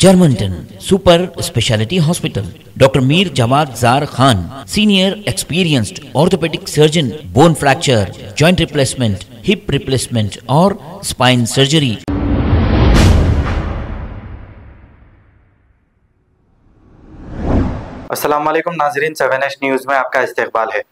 Germantown Super Speciality Hospital. Dr. Mir Jawad Zar Khan, senior experienced orthopedic surgeon, bone fracture, joint replacement, hip replacement और spine surgery. अस्सलाम वालेकुम नाजरीन, 7H news में आपका इस्तकबाल है।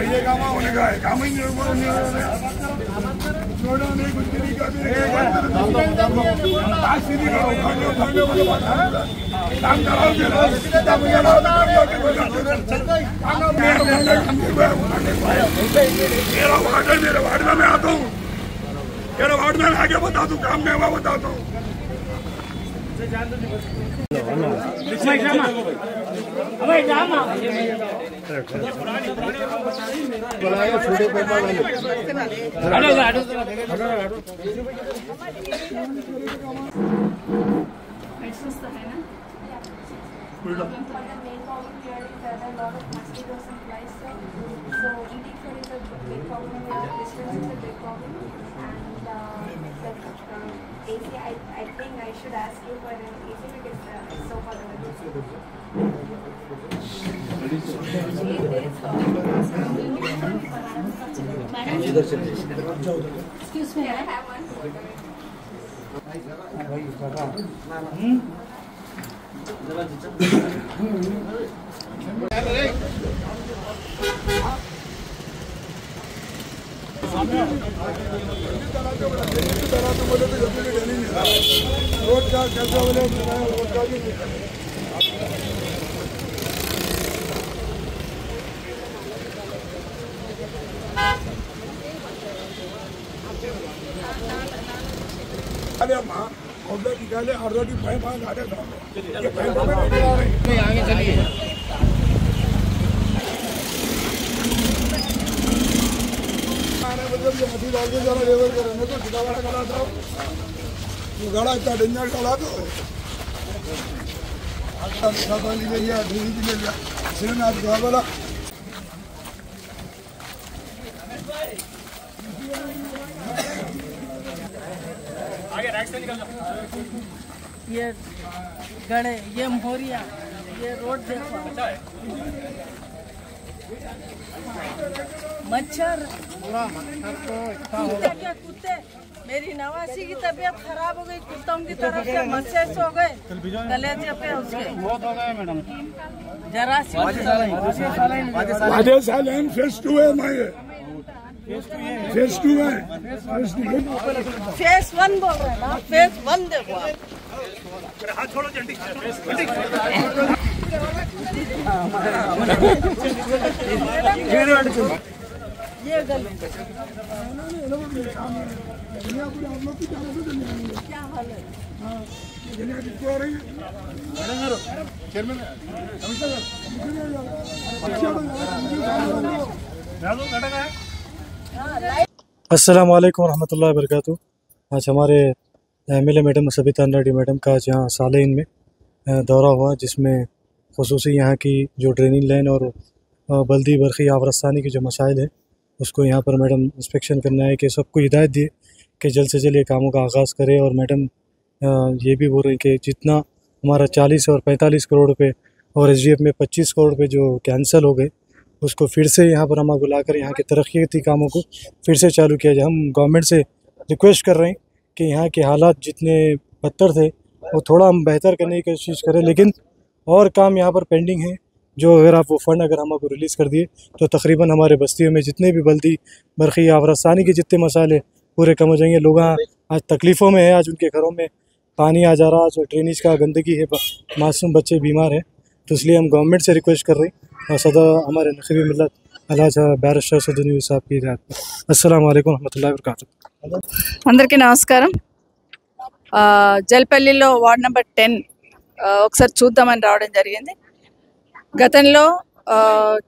ये काम होने का है, काम ही नहीं छोड़ो नहीं कुछ नहीं करते आज सीधी करो काम कराओ मेरे वार्ड में मैं आता हूँ, मेरे वार्ड में आगे बता दूँ, काम में वहाँ बताता हूँ। छोटे I think I should ask you for an AC because it's so far away. Excuse me, I have one. Road का कैसा बोले रोड का भी अरे माँ ऑर्डर निकाले ऑलरेडी पाइप आ रहे थे आगे चलिए। मतलब ये मछली डाल के जरा लेवल करें तो सीधा वाला गला था, वो गला इतना डेंजर गला तो साली ले लिया, धीरे धीरे ले लिया, सिर्फ आप गला वाला आगे राइट से निकल जाओ। ये गड़े, ये मोहरिया, ये रोड देखो, मच्छर क्या कुत्ते, मेरी नवासी की तबीयत खराब हो गई, कुत्तों की तरफ से मच्छर हो गए कलेजे पे उसके बहुत हो गए मैडम। जरा फेस 2 है, फेस 2 है, फेस 1 बोल रहे हैं ना, फेस 1 देखो आप। हाथ छोड़ो जल्दी। ये गली क्या हाल है? अस्सलाम वालेकुम रहमतुल्लाहि वबरकातुहू। आज हमारे MLA madam Sabita Reddy madam का यहाँ सालेन में दौरा हुआ, जिसमें ख़ुसूसी यहाँ की जो ड्रेनिंग लाइन और बल्दी बरखी आवरस्तानी की जो मसाइल है उसको यहाँ पर मैडम इंस्पेक्शन करना है कि सबको हिदायत दी कि जल्द से जल्द ये कामों का आगाज़ करे। और मैडम ये भी बोल रही कि जितना हमारा 40 और 45 करोड़ रुपये और SDF में 25 करोड़ रुपये जो कैंसिल हो गए उसको फिर से यहाँ पर हम बुलाकर यहाँ के तरक्याती कामों को फिर से चालू किया जाए। हम गवर्नमेंट से रिक्वेस्ट कर रहे हैं कि यहाँ के हालात जितने बदतर थे वो थोड़ा हम बेहतर करने की कोशिश करें, लेकिन और काम यहाँ पर पेंडिंग है जो अगर आप वो फ़ंड अगर हम आपको रिलीज़ कर दिए तो तकरीबन हमारे बस्तियों में जितने भी बल्दी बरखी आवरस्तानी के जितने मसाले पूरे कम हो जाएंगे। लोग आज तकलीफ़ों में हैं, आज उनके घरों में पानी आ जा रहा है, जो ड्रेनेज का गंदगी है, मासूम बच्चे बीमार हैं। तो इसलिए हम गवर्नमेंट से रिक्वेस्ट कर रहे हैं और सदा हमारे नक़ीब मिल्लत अलहाजा बैरिस्टर सदुनी साहब की हिदायत। अस्सलाम वालेकुम रहमतुल्लाहि व बरकातुहू। అందరికీ నమస్కారం। జల్పల్లిలో వార్డ్ నెంబర్ 10 ఒకసారి చూద్దామని రావడం జరిగింది। గతంలో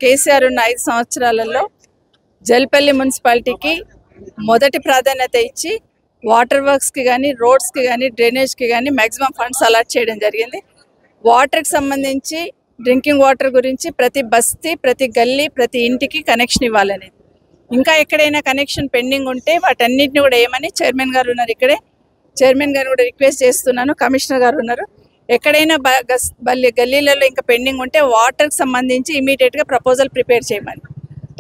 కేసీఆర్ ఉన్న 5 సంవత్సరాలలో జల్పల్లి మున్సిపాలిటీకి మొదటి ప్రాధాన్యత ఇచ్చి వాటర్ వర్క్స్కి కానీ రోడ్స్కి కానీ డ్రైనేజ్కి కానీ మ్యాక్సిమం ఫండ్స్ అలాట్ చేయడం జరిగింది. వాటర్కి సంబంధించి డ్రింకింగ్ వాటర్ గురించి ప్రతి బస్తీ, ప్రతి గల్లీ, ప్రతి ఇంటికి కనెక్షన్ ఇవ్వాలని, ఇంకా ఎక్కడైనా కనెక్షన్ పెండింగ్ ఉంటే వాటన్నిటిని కూడా ఏమని చైర్మన్ గారు ఉన్నారు ఇక్కడే, చైర్మన్ గారు కూడా రిక్వెస్ట్ చేస్తున్నాను, కమిషనర్ గారు ఉన్నారు, ఎక్కడైనా గల్లీలలో ఇంకా పెండింగ్ ఉంటే వాటర్కి సంబంధించి ఇమీడియట్గా ప్రపోజల్ ప్రిపేర్ చేయమని.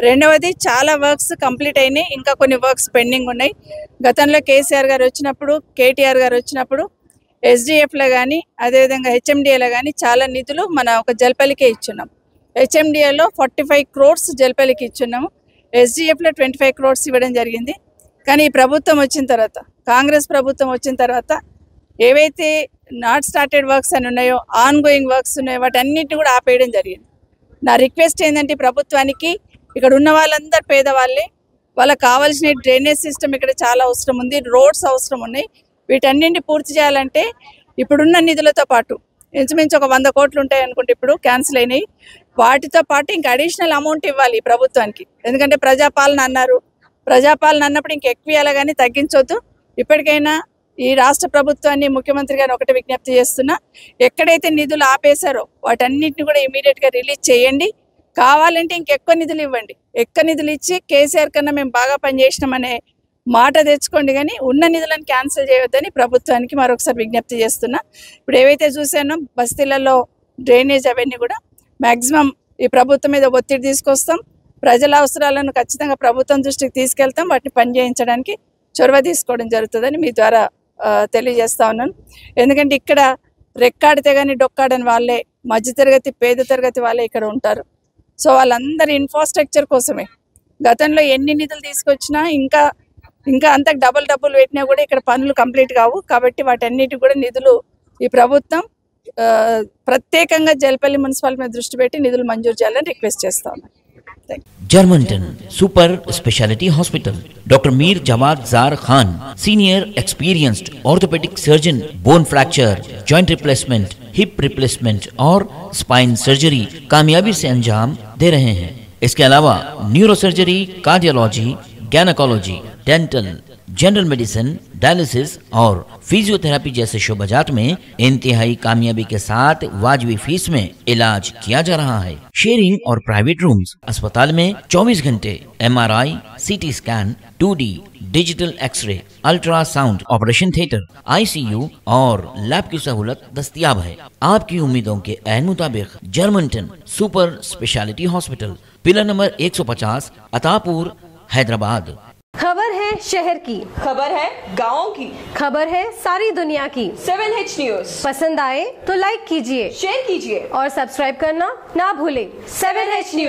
రెండవది, చాలా వర్క్స్ కంప్లీట్ అయినాయి, ఇంకా కొన్ని వర్క్స్ పెండింగ్ ఉన్నాయి. గతంలో కేసీఆర్ గారు వచ్చినప్పుడు, కేటీఆర్ గారు వచ్చినప్పుడు ఎస్డిఎఫ్లో కానీ అదేవిధంగా హెచ్ఎండిఏలో కానీ చాలా నిధులు మన ఒక జల్పల్లికే ఇచ్చున్నాం. హెచ్ఎండిఏలో 45 crores జల్పల్లికి ఇచ్చున్నాము, ఎస్డిఎఫ్లో 25 crores ఇవ్వడం జరిగింది. కానీ ఈ ప్రభుత్వం వచ్చిన తర్వాత, కాంగ్రెస్ ప్రభుత్వం వచ్చిన తర్వాత ఏవైతే నాట్ స్టార్టెడ్ వర్క్స్ అని ఉన్నాయో, ఆన్ గోయింగ్ వర్క్స్ ఉన్నాయో వాటన్నిటిని కూడా ఆపేయడం జరిగింది. నా రిక్వెస్ట్ ఏంటంటే ప్రభుత్వానికి, ఇక్కడ ఉన్న వాళ్ళందరూ పేదవాళ్ళే, వాళ్ళకి కావాల్సిన డ్రైనేజ్ సిస్టమ్ ఇక్కడ చాలా అవసరం ఉంది, రోడ్స్ అవసరం ఉన్నాయి. వీటన్నింటిని పూర్తి చేయాలంటే ఇప్పుడున్న నిధులతో పాటు ఇంచుమించు ఒక 100 కోట్లు ఉంటాయి అనుకుంటే ఇప్పుడు క్యాన్సిల్ అయినాయి, వాటితో పాటు ఇంకా అడిషనల్ అమౌంట్ ఇవ్వాలి ప్రభుత్వానికి. ఎందుకంటే ప్రజాపాలన అన్నారు, ప్రజాపాలన అన్నప్పుడు ఇంక ఎక్కువ ఇవ్వాలి కానీ తగ్గించొద్దు. ఇప్పటికైనా ఈ రాష్ట్ర ప్రభుత్వాన్ని, ముఖ్యమంత్రి గారిని ఒకటి విజ్ఞప్తి చేస్తున్నా, ఎక్కడైతే నిధులు ఆపేశారో వాటన్నిటిని కూడా ఇమీడియట్గా రిలీజ్ చేయండి. కావాలంటే ఇంకెక్కువ నిధులు ఇవ్వండి, ఎక్కువ నిధులు ఇచ్చి కేసీఆర్ కన్నా మేము బాగా పనిచేసినామనే మాట తెచ్చుకోండి, కానీ ఉన్న నిధులను క్యాన్సిల్ చేయొద్దని ప్రభుత్వానికి మరొకసారి విజ్ఞప్తి చేస్తున్నా. ఇప్పుడు ఏవైతే చూసానో బస్తీలలో డ్రైనేజ్ అవన్నీ కూడా మ్యాక్సిమం ఈ ప్రభుత్వం మీద ఒత్తిడి తీసుకొస్తాం, ప్రజల అవసరాలను ఖచ్చితంగా ప్రభుత్వం దృష్టికి తీసుకెళ్తాం, వాటిని పనిచేయించడానికి చొరవ తీసుకోవడం జరుగుతుందని మీ ద్వారా తెలియజేస్తా ఉన్నాను. ఎందుకంటే ఇక్కడ రెక్కాడితే కానీ డొక్కాడని వాళ్ళే, మధ్యతరగతి పేద తరగతి వాళ్ళే ఇక్కడ ఉంటారు. సో వాళ్ళందరి ఇన్ఫ్రాస్ట్రక్చర్ కోసమే గతంలో ఎన్ని నిధులు తీసుకొచ్చినా ఇంకా అంత డబ్బులు పెట్టినా కూడా ఇక్కడ పనులు కంప్లీట్ కావు. కాబట్టి వాటన్నిటి కూడా నిధులు ఈ ప్రభుత్వం ప్రత్యేకంగా జల్పల్లి మున్సిపాలిటీ మీద దృష్టి పెట్టి నిధులు మంజూరు చేయాలని రిక్వెస్ట్ చేస్తా ఉన్నాను. जर्मनटन super speciality hospital doctor Mir Jamaat Zar Khan senior experienced orthopaedic surgeon bone fracture joint replacement hip replacement और स्पाइन सर्जरी कामयाबी से अंजाम दे रहे हैं। इसके अलावा neuro surgery, cardiology, gynaecology, dental, general medicine, dialysis और फिजियोथेरेपी जैसे शोबाजात में इंतहाई कामयाबी के साथ वाजबी फीस में इलाज किया जा रहा है। शेयरिंग और प्राइवेट रूम्स, अस्पताल में 24 घंटे MRI, CT scan, 2D digital x-ray, ultrasound, operation theatre, ICU और लैब की सहूलत दस्तयाब है। आपकी उम्मीदों के ऐन मुताबिक Germanten super speciality hospital, pillar number 150, Attapur, Hyderabad. खबर है शहर की, खबर है गाँव की, खबर है सारी दुनिया की। 7H न्यूज पसंद आए तो लाइक कीजिए, शेयर कीजिए और सब्सक्राइब करना ना भूलें। 7H news.